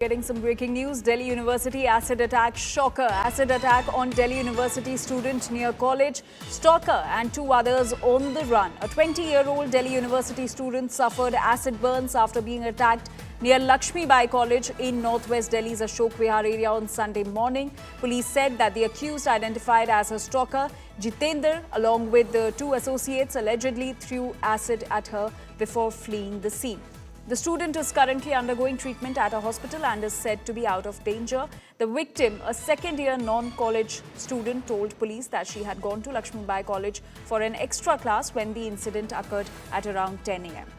Getting some breaking news. Delhi University acid attack shocker. Acid attack on Delhi University student near college. Stalker and two others on the run. A 20-year-old Delhi University student suffered acid burns after being attacked near Lakshmi Bai College in northwest Delhi's Ashok Vihar area on Sunday morning. Police said that the accused, identified as a stalker, Jitendra, along with the two associates, allegedly threw acid at her before fleeing the scene. The student is currently undergoing treatment at a hospital and is said to be out of danger. The victim, a second-year non-college student, told police that she had gone to Lakshmi Bai College for an extra class when the incident occurred at around 10 a.m.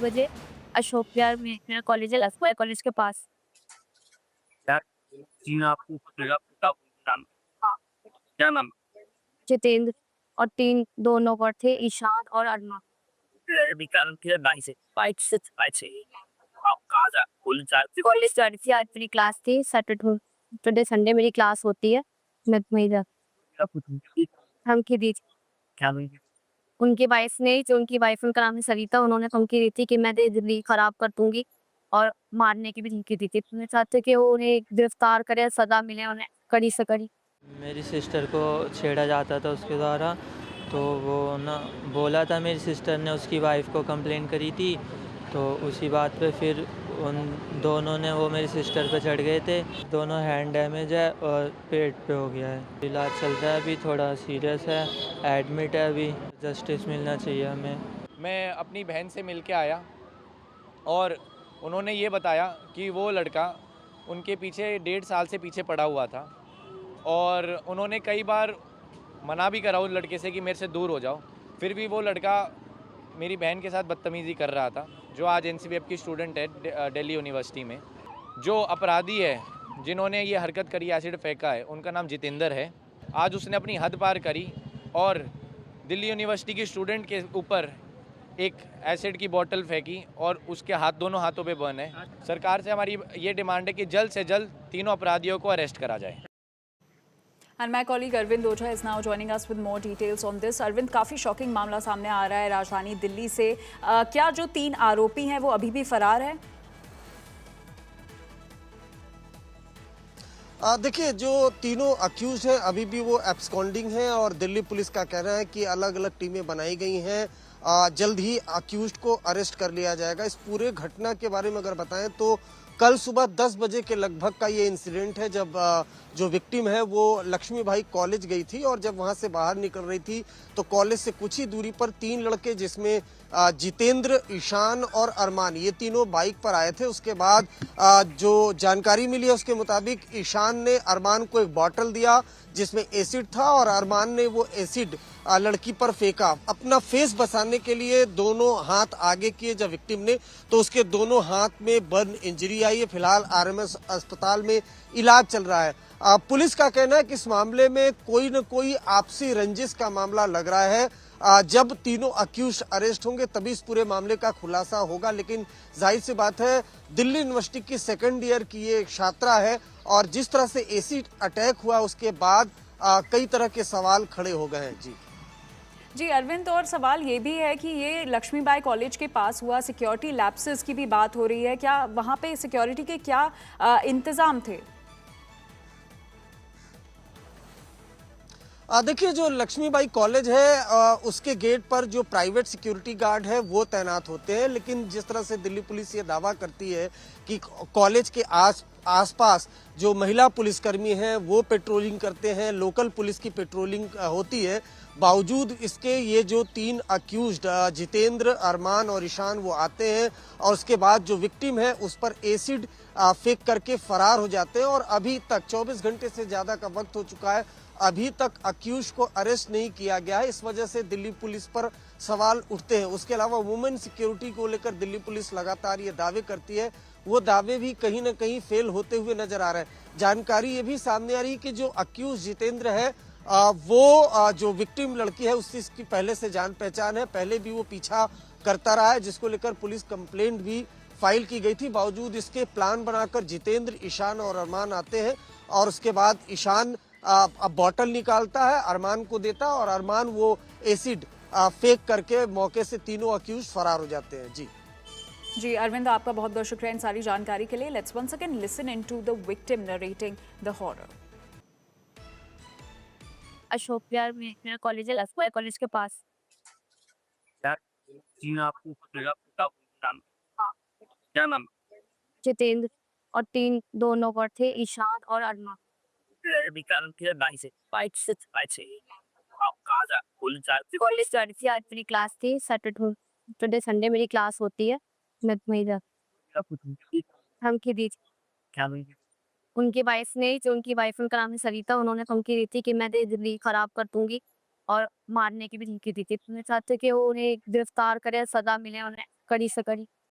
बजे अशोक विहार में मेरा college है, Lakshmi college के पास। यार जी आपको पकड़ा पक्का नाम क्या नाम जितेंद्र और दोनों और थे, ईशान और अरमा। विकास के बाइक से आप कहाँ जा कॉलेज जा रही थी, आज मेरी क्लास थी। सैटरडे संडे मेरी क्लास होती है, मैं वहीं जा धमकी दी थी। क्या उनकी वाइफ ने, जो उनकी वाइफ उनका नाम है सरिता, उन्होंने धमकी दी थी कि मैं तेरी जिंदगी खराब कर दूंगी और मारने की भी धमकी दी थी। मैं चाहते कि वो उन्हें गिरफ्तार करे, सजा मिले उन्हें कड़ी से कड़ी। मेरी सिस्टर को छेड़ा जाता था उसके द्वारा, तो वो ना बोला था, मेरी सिस्टर ने उसकी वाइफ को कंप्लेंट करी थी, तो उसी बात पे फिर उन दोनों ने वो मेरी सिस्टर पे चढ़ गए थे। दोनों हैंड डैमेज है और पेट पे हो गया है। इलाज चल रहा है, अभी थोड़ा सीरियस है, एडमिट है अभी। जस्टिस मिलना चाहिए हमें। मैं अपनी बहन से मिल के आया और उन्होंने ये बताया कि वो लड़का उनके पीछे 1.5 साल से पीछे पड़ा हुआ था और उन्होंने कई बार मना भी करा उस लड़के से कि मेरे से दूर हो जाओ, फिर भी वो लड़का मेरी बहन के साथ बदतमीज़ी कर रहा था। जो आज एनसीबीएफ की स्टूडेंट है दिल्ली यूनिवर्सिटी में, जो अपराधी है जिन्होंने ये हरकत करी, एसिड फेंका है, उनका नाम जितेंद्र है। आज उसने अपनी हद पार करी और दिल्ली यूनिवर्सिटी की स्टूडेंट के ऊपर एक एसिड की बोतल फेंकी और उसके दोनों हाथों पे बर्न है। सरकार से हमारी ये डिमांड है कि जल्द से जल्द तीनों अपराधियों को अरेस्ट करा जाए। And my colleague Arvind Oja is now joining us with more details on this. Arvind, काफी शॉकिंग मामला सामने आ रहा है राजधानी दिल्ली से। क्या जो 3 आरोपी हैं वो अभी भी फरार हैं? देखिए, जो तीनों अक्यूज हैं अभी भी वो एब्सकॉन्डिंग हैं और दिल्ली पुलिस का कहना है कि अलग अलग टीमें बनाई गई हैं। जल्द ही अक्यूज को अरेस्ट कर लिया जाएगा। इस पूरे घटना के बारे में अगर बताएं तो कल सुबह 10 बजे के लगभग का ये इंसिडेंट है, जब जो विक्टिम है वो लक्ष्मी भाई कॉलेज गई थी और जब वहां से बाहर निकल रही थी तो कॉलेज से कुछ ही दूरी पर 3 लड़के, जिसमें जितेंद्र, ईशान और अरमान, ये तीनों बाइक पर आए थे। उसके बाद जो जानकारी मिली है उसके मुताबिक ईशान ने अरमान को एक बॉटल दिया जिसमें एसिड था और अरमान ने वो एसिड लड़की पर फेंका। अपना फेस बचाने के लिए दोनों हाथ आगे किए जब विक्टिम ने, तो उसके दोनों हाथ में बर्न इंजरी आई है। फिलहाल आरएमएस अस्पताल में इलाज चल रहा है। पुलिस का कहना है कि इस मामले में कोई न कोई आपसी रंजिश का मामला लग रहा है। जब तीनों अक्यूज अरेस्ट होंगे तभी इस पूरे मामले का खुलासा होगा। लेकिन जाहिर सी बात है, दिल्ली यूनिवर्सिटी की सेकेंड ईयर की ये छात्रा है और जिस तरह से एसिड अटैक हुआ उसके बाद कई तरह के सवाल खड़े हो गए हैं। जी अरविंद, और सवाल ये भी है कि ये लक्ष्मी बाई कॉलेज के पास हुआ, सिक्योरिटी लैप्सेस की भी बात हो रही है। क्या वहां पे सिक्योरिटी के क्या इंतजाम थे? देखिए, जो लक्ष्मीबाई कॉलेज है उसके गेट पर जो प्राइवेट सिक्योरिटी गार्ड है वो तैनात होते हैं, लेकिन जिस तरह से दिल्ली पुलिस ये दावा करती है कि कॉलेज के आसपास जो महिला पुलिसकर्मी हैं वो पेट्रोलिंग करते हैं, लोकल पुलिस की पेट्रोलिंग होती है, बावजूद इसके ये जो 3 अक्यूज्ड जितेंद्र, अरमान और ईशान वो आते हैं और उसके बाद जो विक्टिम है उस पर एसिड फेंक करके फरार हो जाते हैं। और अभी तक 24 घंटे से ज़्यादा का वक्त हो चुका है, अभी तक अक्यूज को अरेस्ट नहीं किया गया है। इस वजह से दिल्ली पुलिस पर सवाल उठते हैं। उसके अलावा वुमेन सिक्योरिटी को लेकर दिल्ली पुलिस लगातार ये दावे करती है, वो दावे भी कहीं ना कहीं फेल होते हुए नजर आ रहे हैं। जानकारी ये भी सामने आ रही है कि जो अक्यूज जितेंद्र है वो जो विक्टिम लड़की है उससे इसकी पहले से जान पहचान है, पहले भी वो पीछा करता रहा है, जिसको लेकर पुलिस कंप्लेंट भी फाइल की गई थी। बावजूद इसके प्लान बनाकर जितेंद्र, ईशान और अरमान आते हैं और उसके बाद ईशान अब बॉटल निकालता है, अरमान को देता और अरमान वो एसिड फेक करके मौके से तीनों अक्यूज फरार हो जाते हैं। जी जी अरविंद, आपका बहुत बहुत शुक्रिया इन सारी जानकारी के लिए। Let's once again listen into the victim narrating the horror. Ashok Vihar में मेरा कॉलेज है, लस्कुआ कॉलेज के पास। यार जी आपको पकड़ेगा क्या नाम? क्या नाम? जितेंद्र और 3 दोनों और थे, ईशान और अरमा। अभी कारण किधर बाइक से आप कहाँ जा कॉलेज जाते हो? कॉलेज जा रही थी, आज मेरी क्लास थी, सैटरडे संडे मेरी क्लास होती है। मैं वहीं जा क्या पूछूं? धमकी दी थी। क्या नहीं? उनकी वाइफ ने, जो उनकी वाइफ उनका नाम है सरिता, उन्होंने धमकी दी थी कि मैं तेरी ज़िंदगी खराब कर दूँगी और मारने की भी धमकी दी थी। मैं चाहते कि वो उन्हें गिरफ्तार करें, सज़ा मिले उन्हें कड़ी से कड़ी।